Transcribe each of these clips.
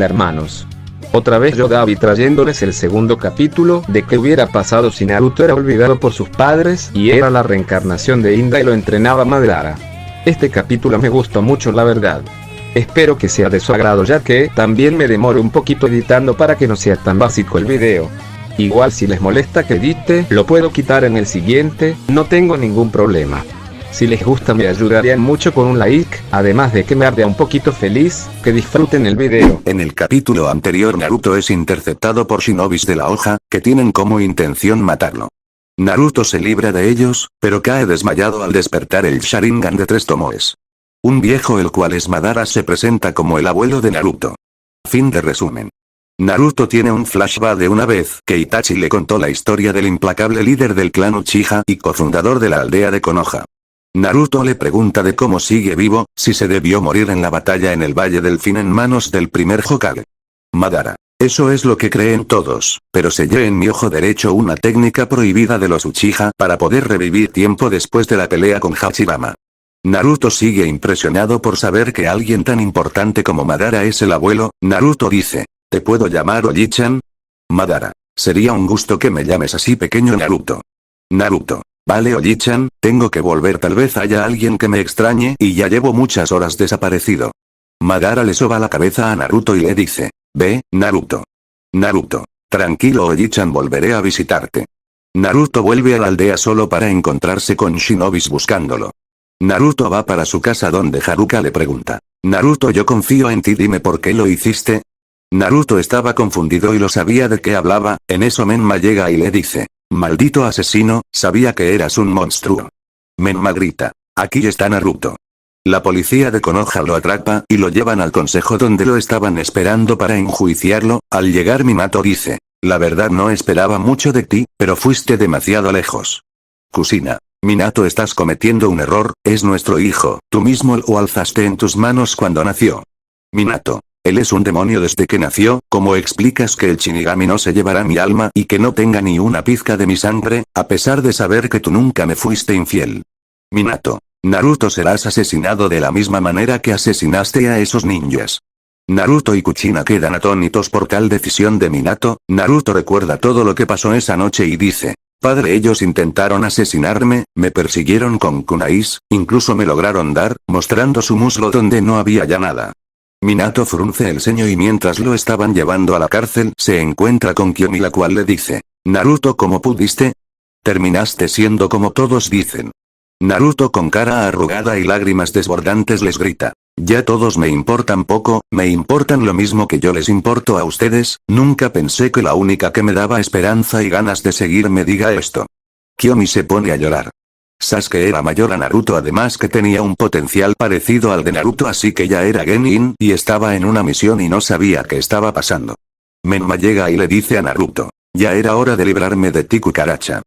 Hola hermanos. Otra vez yo Davi trayéndoles el segundo capítulo de qué hubiera pasado si Naruto era olvidado por sus padres y era la reencarnación de Inda y lo entrenaba Madara. Este capítulo me gustó mucho la verdad. Espero que sea de su agrado ya que también me demoro un poquito editando para que no sea tan básico el video. Igual si les molesta que edite, lo puedo quitar en el siguiente, no tengo ningún problema. Si les gusta me ayudarían mucho con un like, además de que me haría un poquito feliz, que disfruten el video. En el capítulo anterior Naruto es interceptado por shinobis de la hoja, que tienen como intención matarlo. Naruto se libra de ellos, pero cae desmayado al despertar el Sharingan de 3 tomoes. Un viejo el cual es Madara se presenta como el abuelo de Naruto. Fin de resumen. Naruto tiene un flashback de una vez que Itachi le contó la historia del implacable líder del clan Uchiha y cofundador de la aldea de Konoha. Naruto le pregunta de cómo sigue vivo, si se debió morir en la batalla en el Valle del Fin en manos del primer Hokage. Madara. Eso es lo que creen todos, pero sellé en mi ojo derecho una técnica prohibida de los Uchiha para poder revivir tiempo después de la pelea con Hashirama. Naruto sigue impresionado por saber que alguien tan importante como Madara es el abuelo. Naruto dice, ¿te puedo llamar Oji-chan? Madara. Sería un gusto que me llames así pequeño Naruto. Naruto. Vale Oji-chan, tengo que volver, tal vez haya alguien que me extrañe y ya llevo muchas horas desaparecido. Madara le soba la cabeza a Naruto y le dice, ve, Naruto. Naruto. Tranquilo Oji-chan, volveré a visitarte. Naruto vuelve a la aldea solo para encontrarse con shinobis buscándolo. Naruto va para su casa donde Haruka le pregunta, Naruto, yo confío en ti, dime por qué lo hiciste. Naruto estaba confundido y lo sabía de qué hablaba. En eso Menma llega y le dice, maldito asesino, sabía que eras un monstruo. Menma grita, aquí está Naruto. La policía de Konoha lo atrapa y lo llevan al consejo donde lo estaban esperando para enjuiciarlo. Al llegar Minato dice, la verdad no esperaba mucho de ti, pero fuiste demasiado lejos. Kusina. Minato, estás cometiendo un error, es nuestro hijo, tú mismo lo alzaste en tus manos cuando nació. Minato. Él es un demonio desde que nació, ¿cómo explicas que el Shinigami no se llevará mi alma y que no tenga ni una pizca de mi sangre, a pesar de saber que tú nunca me fuiste infiel? Minato. Naruto, serás asesinado de la misma manera que asesinaste a esos ninjas. Naruto y Kuchina quedan atónitos por tal decisión de Minato. Naruto recuerda todo lo que pasó esa noche y dice, padre, ellos intentaron asesinarme, me persiguieron con kunais, incluso me lograron dar, mostrando su muslo donde no había ya nada. Minato frunce el ceño y mientras lo estaban llevando a la cárcel se encuentra con Kiyomi, la cual le dice, Naruto, ¿cómo pudiste? Terminaste siendo como todos dicen. Naruto con cara arrugada y lágrimas desbordantes les grita, ya todos me importan poco, me importan lo mismo que yo les importo a ustedes, nunca pensé que la única que me daba esperanza y ganas de seguir me diga esto. Kiyomi se pone a llorar. Sasuke era mayor a Naruto, además que tenía un potencial parecido al de Naruto, así que ya era Genin y estaba en una misión y no sabía qué estaba pasando. Menma llega y le dice a Naruto, ya era hora de librarme de ti, cucaracha.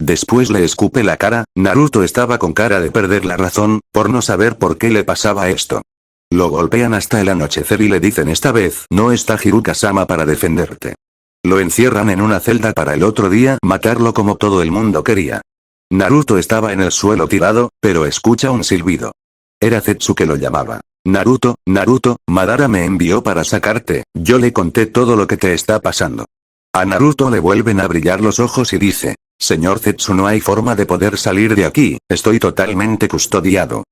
Después le escupe la cara. Naruto estaba con cara de perder la razón, por no saber por qué le pasaba esto. Lo golpean hasta el anochecer y le dicen, esta vez no está Hiruka-sama para defenderte. Lo encierran en una celda para el otro día matarlo como todo el mundo quería. Naruto estaba en el suelo tirado, pero escucha un silbido. Era Zetsu que lo llamaba. Naruto, Naruto, Madara me envió para sacarte, yo le conté todo lo que te está pasando. A Naruto le vuelven a brillar los ojos y dice, señor Zetsu, no hay forma de poder salir de aquí, estoy totalmente custodiado.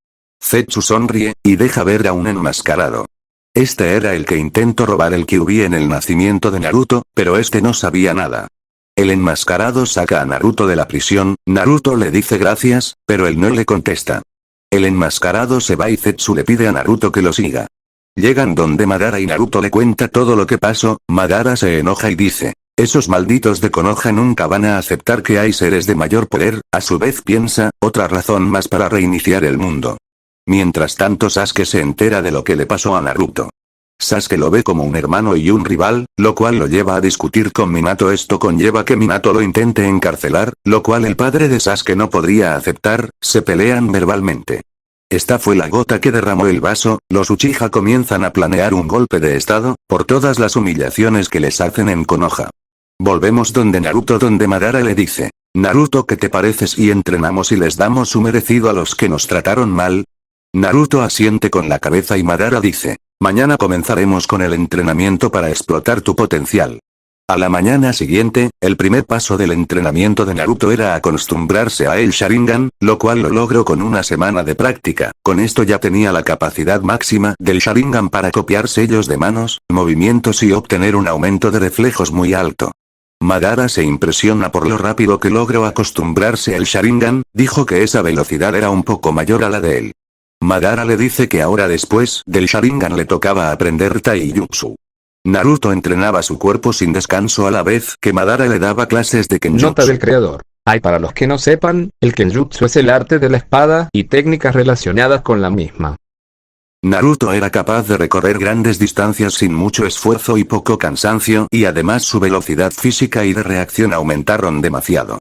Zetsu sonríe, y deja ver a un enmascarado. Este era el que intentó robar el Kyuubi en el nacimiento de Naruto, pero este no sabía nada. El enmascarado saca a Naruto de la prisión. Naruto le dice gracias, pero él no le contesta. El enmascarado se va y Zetsu le pide a Naruto que lo siga. Llegan donde Madara y Naruto le cuenta todo lo que pasó. Madara se enoja y dice, esos malditos de Konoha nunca van a aceptar que hay seres de mayor poder. A su vez piensa, otra razón más para reiniciar el mundo. Mientras tanto Sasuke se entera de lo que le pasó a Naruto. Sasuke lo ve como un hermano y un rival, lo cual lo lleva a discutir con Minato. Esto conlleva que Minato lo intente encarcelar, lo cual el padre de Sasuke no podría aceptar. Se pelean verbalmente. Esta fue la gota que derramó el vaso. Los Uchiha comienzan a planear un golpe de estado, por todas las humillaciones que les hacen en Konoha. Volvemos donde Naruto, donde Madara le dice, Naruto, ¿qué te pareces y entrenamos y les damos su merecido a los que nos trataron mal? Naruto asiente con la cabeza y Madara dice, Mañana comenzaremos con el entrenamiento para explotar tu potencial. A la mañana siguiente, el primer paso del entrenamiento de Naruto era acostumbrarse a el Sharingan, lo cual lo logró con una semana de práctica. Con esto ya tenía la capacidad máxima del Sharingan para copiar sellos de manos, movimientos y obtener un aumento de reflejos muy alto. Madara se impresiona por lo rápido que logró acostumbrarse al Sharingan, dijo que esa velocidad era un poco mayor a la de él. Madara le dice que ahora después del Sharingan le tocaba aprender Taijutsu. Naruto entrenaba su cuerpo sin descanso a la vez que Madara le daba clases de Kenjutsu. Nota del creador. Hay para los que no sepan, el Kenjutsu es el arte de la espada y técnicas relacionadas con la misma. Naruto era capaz de recorrer grandes distancias sin mucho esfuerzo y poco cansancio, y además su velocidad física y de reacción aumentaron demasiado.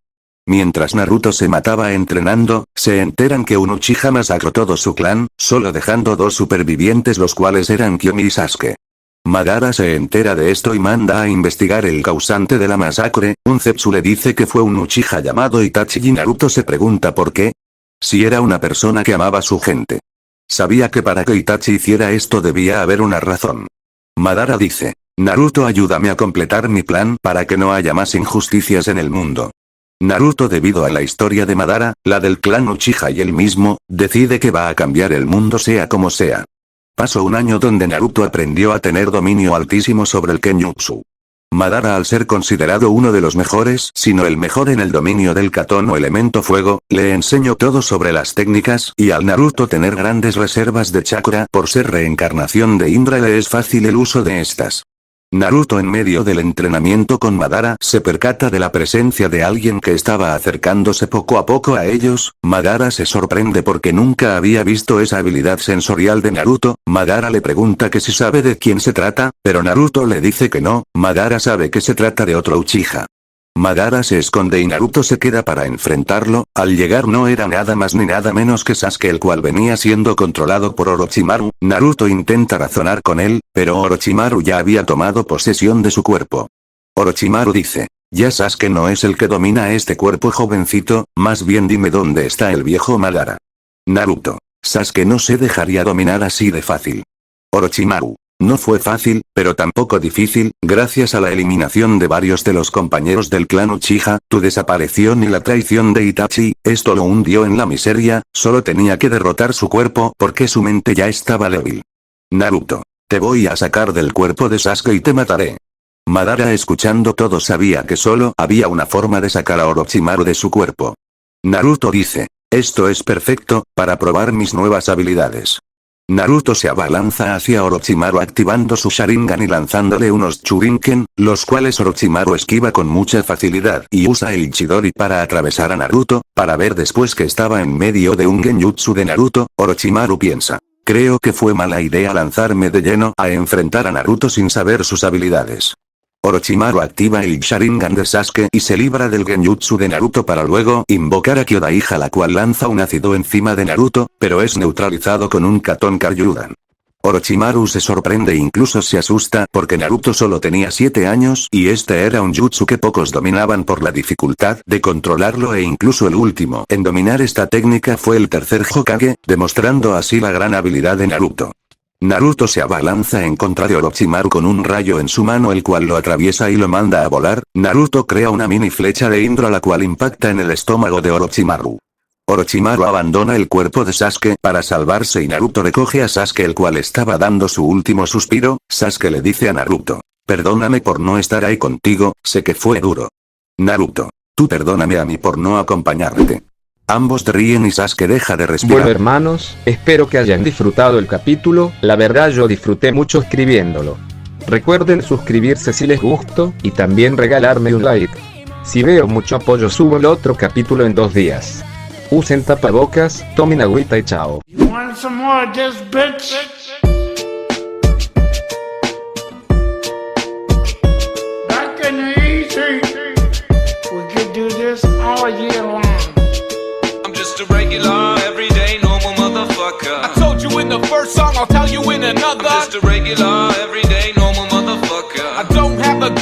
Mientras Naruto se mataba entrenando, se enteran que un Uchiha masacró todo su clan, solo dejando 2 supervivientes, los cuales eran Kiyomi y Sasuke. Madara se entera de esto y manda a investigar el causante de la masacre. Un Zetsu le dice que fue un Uchiha llamado Itachi y Naruto se pregunta por qué. Si era una persona que amaba a su gente. Sabía que para que Itachi hiciera esto debía haber una razón. Madara dice, Naruto, ayúdame a completar mi plan para que no haya más injusticias en el mundo. Naruto, debido a la historia de Madara, la del clan Uchiha y él mismo, decide que va a cambiar el mundo sea como sea. Pasó un año donde Naruto aprendió a tener dominio altísimo sobre el Kenjutsu. Madara, al ser considerado uno de los mejores, si no el mejor en el dominio del Katon o elemento fuego, le enseñó todo sobre las técnicas, y al Naruto tener grandes reservas de chakra por ser reencarnación de Indra le es fácil el uso de estas. Naruto, en medio del entrenamiento con Madara, se percata de la presencia de alguien que estaba acercándose poco a poco a ellos. Madara se sorprende porque nunca había visto esa habilidad sensorial de Naruto. Madara le pregunta que si sabe de quién se trata, pero Naruto le dice que no. Madara sabe que se trata de otro Uchiha. Madara se esconde y Naruto se queda para enfrentarlo. Al llegar no era nada más ni nada menos que Sasuke, el cual venía siendo controlado por Orochimaru. Naruto intenta razonar con él, pero Orochimaru ya había tomado posesión de su cuerpo. Orochimaru dice, ya Sasuke no es el que domina este cuerpo, jovencito, más bien dime dónde está el viejo Madara. Naruto, Sasuke no se dejaría dominar así de fácil. Orochimaru, no fue fácil, pero tampoco difícil. Gracias a la eliminación de varios de los compañeros del clan Uchiha, tu desaparición y la traición de Itachi, esto lo hundió en la miseria. Solo tenía que derrotar su cuerpo porque su mente ya estaba débil. Naruto, te voy a sacar del cuerpo de Sasuke y te mataré. Madara, escuchando todo, sabía que solo había una forma de sacar a Orochimaru de su cuerpo. Naruto dice, esto es perfecto, para probar mis nuevas habilidades. Naruto se abalanza hacia Orochimaru activando su Sharingan y lanzándole unos Churinken, los cuales Orochimaru esquiva con mucha facilidad y usa el Chidori para atravesar a Naruto, para ver después que estaba en medio de un Genjutsu de Naruto. Orochimaru piensa, creo que fue mala idea lanzarme de lleno a enfrentar a Naruto sin saber sus habilidades. Orochimaru activa el Sharingan de Sasuke y se libra del Genjutsu de Naruto para luego invocar a Kyodaiha, la cual lanza un ácido encima de Naruto, pero es neutralizado con un Katon Karyudan. Orochimaru se sorprende e incluso se asusta porque Naruto solo tenía 7 años y este era un jutsu que pocos dominaban por la dificultad de controlarlo, e incluso el último en dominar esta técnica fue el tercer Hokage, demostrando así la gran habilidad de Naruto. Naruto se abalanza en contra de Orochimaru con un rayo en su mano, el cual lo atraviesa y lo manda a volar. Naruto crea una mini flecha de Indra, la cual impacta en el estómago de Orochimaru. Orochimaru abandona el cuerpo de Sasuke para salvarse y Naruto recoge a Sasuke, el cual estaba dando su último suspiro. Sasuke le dice a Naruto, perdóname por no estar ahí contigo, sé que fue duro. Naruto, tú perdóname a mí por no acompañarte. Ambos ríen y Sasuke deja de respirar. Bueno, hermanos, espero que hayan disfrutado el capítulo. La verdad, yo disfruté mucho escribiéndolo. Recuerden suscribirse si les gustó y también regalarme un like. Si veo mucho apoyo, subo el otro capítulo en 2 días. Usen tapabocas, tomen agüita y chao. I'm just a regular, everyday, normal motherfucker. I told you in the first song, I'll tell you in